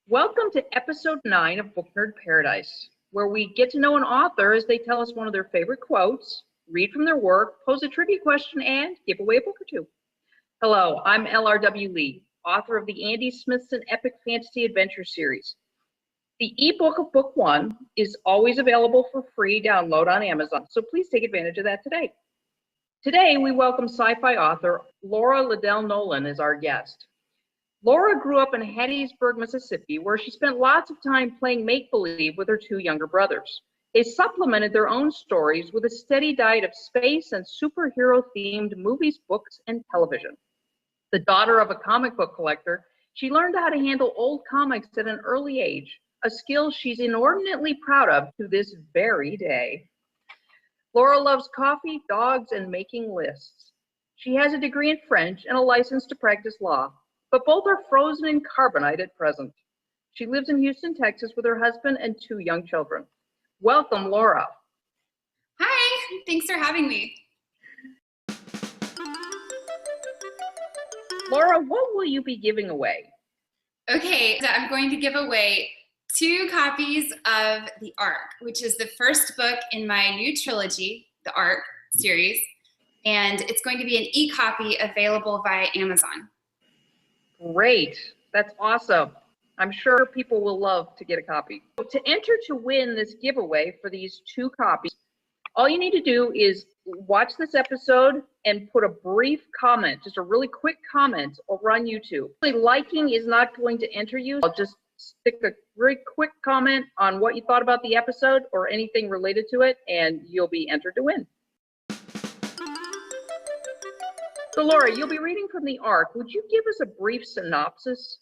Welcome to episode 9 of Book Nerd Paradise, where we get to know an author as they tell us one of their favorite quotes, read from their work, pose a trivia question, and give away a book or two. Hello, I'm LRW Lee, author of the Andy Smithson Epic Fantasy Adventure Series. The ebook of Book One is always available for free download on Amazon, so please take advantage of that today. Today, we welcome sci-fi author Laura Liddell Nolen as our guest. Laura grew up in Hattiesburg, Mississippi, where she spent lots of time playing make-believe with her 2 younger brothers. They supplemented their own stories with a steady diet of space and superhero-themed movies, books, and television. The daughter of a comic book collector, she learned how to handle old comics at an early age, a skill she's inordinately proud of to this very day. Laura loves coffee, dogs, and making lists. She has a degree in French and a license to practice law, but both are frozen in carbonite at present. She lives in Houston, Texas with her husband and 2 young children. Welcome, Laura. Hi, thanks for having me. Laura, what will you be giving away? Okay, so I'm going to give away 2 copies of The Ark, which is the first book in my new trilogy, the Ark series, and it's going to be an e-copy available via Amazon. Great, that's awesome. I'm sure people will love to get a copy. To enter to win this giveaway for these 2 copies, all you need to do is watch this episode and put a brief comment, just a really quick comment over on YouTube. Liking is not going to enter you. I'll just stick a very quick comment on what you thought about the episode or anything related to it, and you'll be entered to win. So Laura, you'll be reading from The Ark. Would you give us a brief synopsis?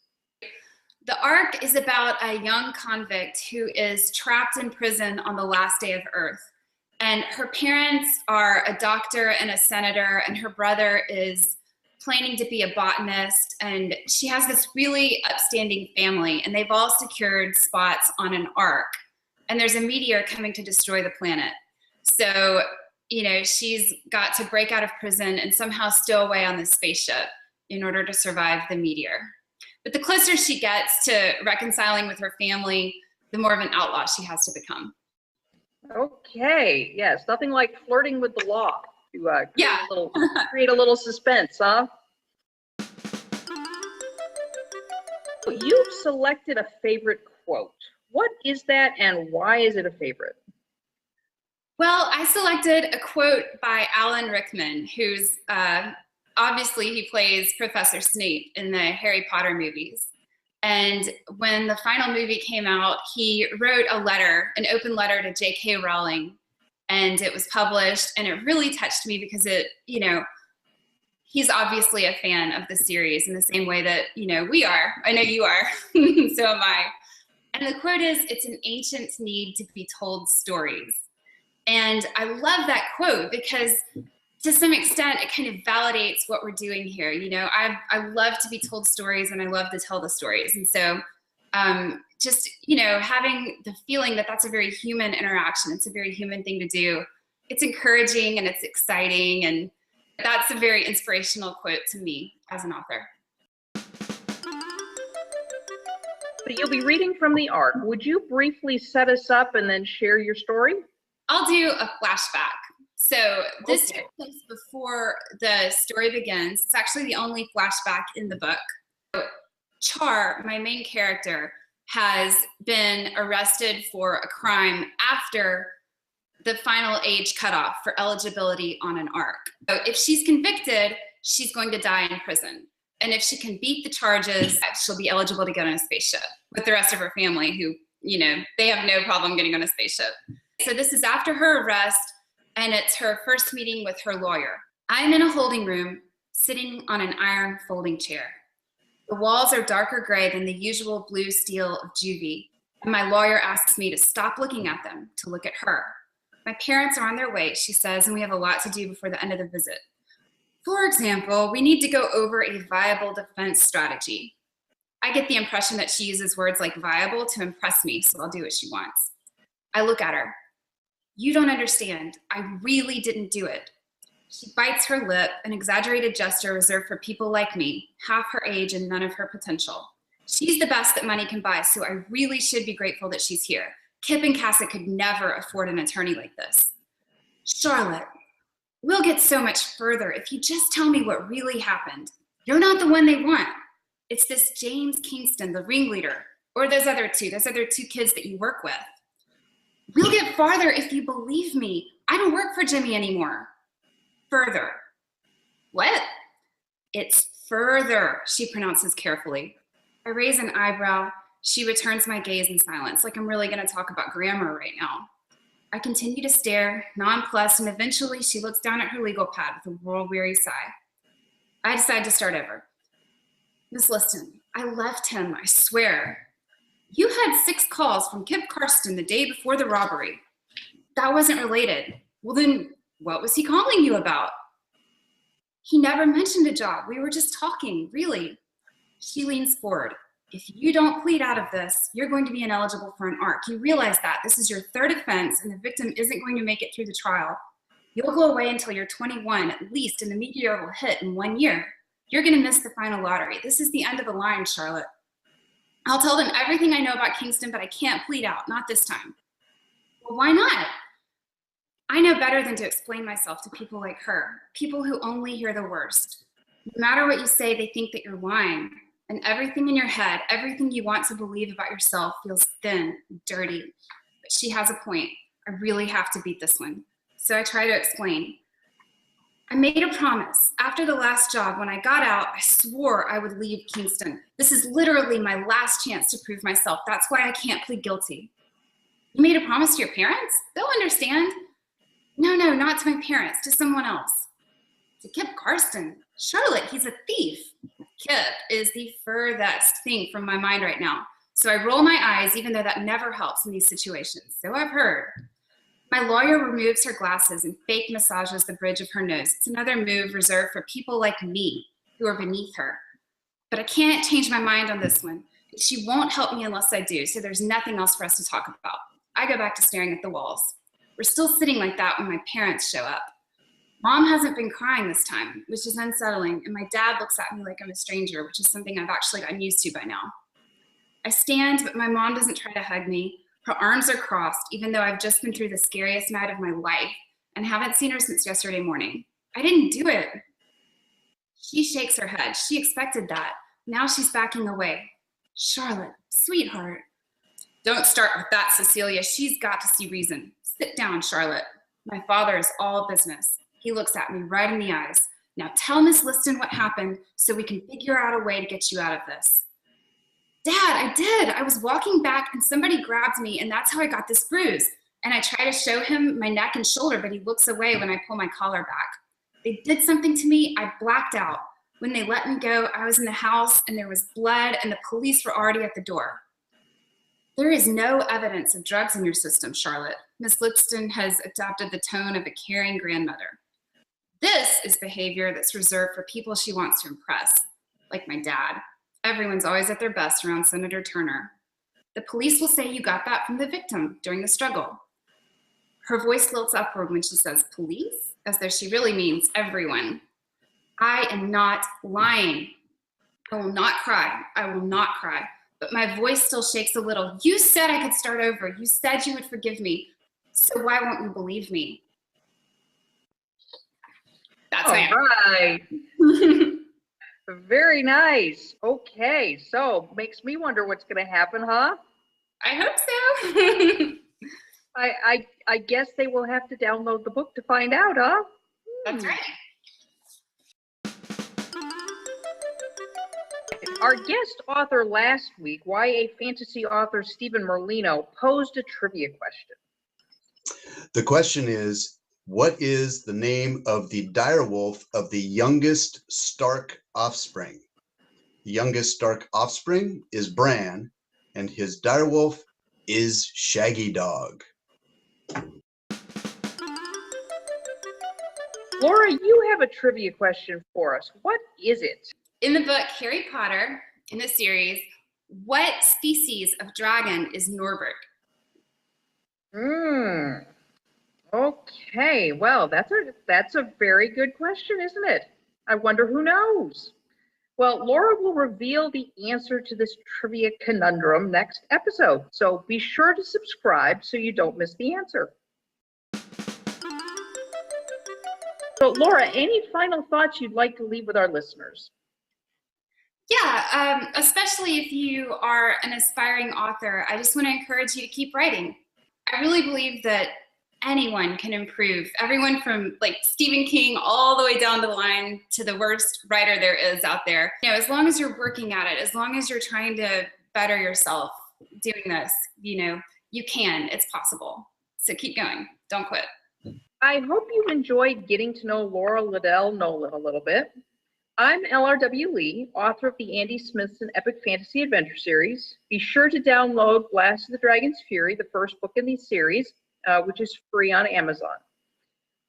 The Ark is about a young convict who is trapped in prison on the last day of Earth. And her parents are a doctor and a senator, and her brother is planning to be a botanist. And she has this really upstanding family, and they've all secured spots on an ark. And there's a meteor coming to destroy the planet. So she's got to break out of prison and somehow stow away on this spaceship in order to survive the meteor. But the closer she gets to reconciling with her family, the more of an outlaw she has to become. Okay, yes, nothing like flirting with the law to create a little suspense, huh? You've selected a favorite quote. What is that and why is it a favorite? Well, I selected a quote by Alan Rickman, who's obviously he plays Professor Snape in the Harry Potter movies. And when the final movie came out, he wrote a letter, an open letter to J.K. Rowling, and it was published, and it really touched me because he's obviously a fan of the series in the same way that, we are. I know you are, so am I. And the quote is, "It's an ancient need to be told stories." And I love that quote because to some extent, it kind of validates what we're doing here. I love to be told stories and I love to tell the stories. And so having the feeling that that's a very human interaction, it's a very human thing to do. It's encouraging and it's exciting. And that's a very inspirational quote to me as an author. So you'll be reading from The Ark. Would you briefly set us up and then share your story? I'll do a flashback. So this takes place before the story begins. It's actually the only flashback in the book. Char, my main character, has been arrested for a crime after the final age cutoff for eligibility on an ark. So if she's convicted, she's going to die in prison. And if she can beat the charges, she'll be eligible to get on a spaceship with the rest of her family who, they have no problem getting on a spaceship. So this is after her arrest, and it's her first meeting with her lawyer. I'm in a holding room, sitting on an iron folding chair. The walls are darker gray than the usual blue steel of juvie, and my lawyer asks me to stop looking at them, to look at her. My parents are on their way, she says, and we have a lot to do before the end of the visit. For example, we need to go over a viable defense strategy. I get the impression that she uses words like viable to impress me, so I'll do what she wants. I look at her. You don't understand. I really didn't do it. She bites her lip, an exaggerated gesture reserved for people like me, half her age and none of her potential. She's the best that money can buy, so I really should be grateful that she's here. Kip and Cassett could never afford an attorney like this. Charlotte, we'll get so much further if you just tell me what really happened. You're not the one they want. It's this James Kingston, the ringleader, or those other two kids that you work with. We'll get farther if you believe me. I don't work for Jimmy anymore. Further. What? It's further, she pronounces carefully. I raise an eyebrow. She returns my gaze in silence, like I'm really going to talk about grammar right now. I continue to stare, nonplussed, and eventually she looks down at her legal pad with a world-weary sigh. I decide to start over. Miss Liston, I left him, I swear. You had 6 calls from Kip Karsten the day before the robbery. That wasn't related. Well then, what was he calling you about? He never mentioned a job. We were just talking, really. She leans forward. If you don't plead out of this, you're going to be ineligible for an ARC. You realize that. This is your 3rd offense, and the victim isn't going to make it through the trial. You'll go away until you're 21, at least, and the meteor will hit in 1 year. You're going to miss the final lottery. This is the end of the line, Charlotte. I'll tell them everything I know about Kingston, but I can't plead out, not this time. Well, why not? I know better than to explain myself to people like her, people who only hear the worst. No matter what you say, they think that you're lying. And everything in your head, everything you want to believe about yourself feels thin, dirty. But she has a point. I really have to beat this one. So I try to explain. I made a promise. After the last job, when I got out, I swore I would leave Kingston. This is literally my last chance to prove myself. That's why I can't plead guilty. You made a promise to your parents? They'll understand. No, not to my parents, to someone else. To Kip Karsten. Charlotte, he's a thief. Kip is the furthest thing from my mind right now. So I roll my eyes, even though that never helps in these situations. So I've heard. My lawyer removes her glasses and fake massages the bridge of her nose. It's another move reserved for people like me who are beneath her. But I can't change my mind on this one. She won't help me unless I do, so there's nothing else for us to talk about. I go back to staring at the walls. We're still sitting like that when my parents show up. Mom hasn't been crying this time, which is unsettling, and my dad looks at me like I'm a stranger, which is something I've actually gotten used to by now. I stand, but my mom doesn't try to hug me. Her arms are crossed, even though I've just been through the scariest night of my life and haven't seen her since yesterday morning. I didn't do it. She shakes her head. She expected that. Now she's backing away. Charlotte, sweetheart. Don't start with that, Cecilia. She's got to see reason. Sit down, Charlotte. My father is all business. He looks at me right in the eyes. Now tell Miss Liston what happened so we can figure out a way to get you out of this. Dad, I did. I was walking back and somebody grabbed me and that's how I got this bruise. And I try to show him my neck and shoulder, but he looks away when I pull my collar back. They did something to me. I blacked out. When they let me go, I was in the house and there was blood and the police were already at the door. There is no evidence of drugs in your system, Charlotte. Miss Liston has adopted the tone of a caring grandmother. This is behavior that's reserved for people she wants to impress, like my dad. Everyone's always at their best around Senator Turner. The police will say you got that from the victim during the struggle. Her voice lilts upward when she says police, as though she really means everyone. I am not lying. I will not cry. I will not cry. But my voice still shakes a little. You said I could start over. You said you would forgive me. So why won't you believe me? That's all right. Very nice. Okay, so makes me wonder what's going to happen, huh? I hope so. I guess they will have to download the book to find out, huh? That's right. Our guest author last week, YA fantasy author Stephen Merlio, posed a trivia question. The question is, what is the name of the direwolf of the youngest Stark offspring? The youngest Stark offspring is Bran, and his direwolf is Shaggy Dog. Laura, you have a trivia question for us. What is it? In the book Harry Potter, in the series, what species of dragon is Norbert? Okay, well, that's a very good question, isn't it? I wonder who knows. Well, Laura will reveal the answer to this trivia conundrum next episode, so be sure to subscribe so you don't miss the answer. So, Laura, any final thoughts you'd like to leave with our listeners? Yeah, especially if you are an aspiring author, I just want to encourage you to keep writing. I really believe that anyone can improve. Everyone from like Stephen King all the way down the line to the worst writer there is out there. You know, as long as you're working at it, as long as you're trying to better yourself doing this, you know, you can, it's possible. So keep going, don't quit. I hope you enjoyed getting to know Laura Liddell Nolen a little bit. I'm LRW Lee, author of the Andy Smithson Epic Fantasy Adventure Series. Be sure to download Blast of the Dragon's Fury, the first book in the series, which is free on Amazon.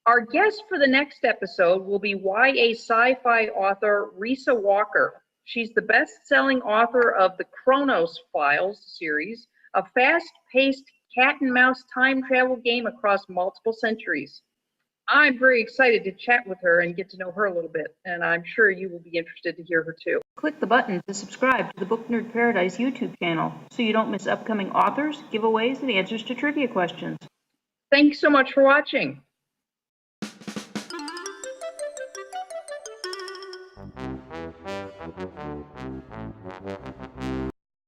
Our guest for the next episode will be YA sci-fi author Risa Walker. She's the best-selling author of the Chronos Files series, a fast-paced cat-and-mouse time travel game across multiple centuries. I'm very excited to chat with her and get to know her a little bit, and I'm sure you will be interested to hear her too. Click the button to subscribe to the Book Nerd Paradise YouTube channel so you don't miss upcoming authors, giveaways, and answers to trivia questions. Thanks so much for watching.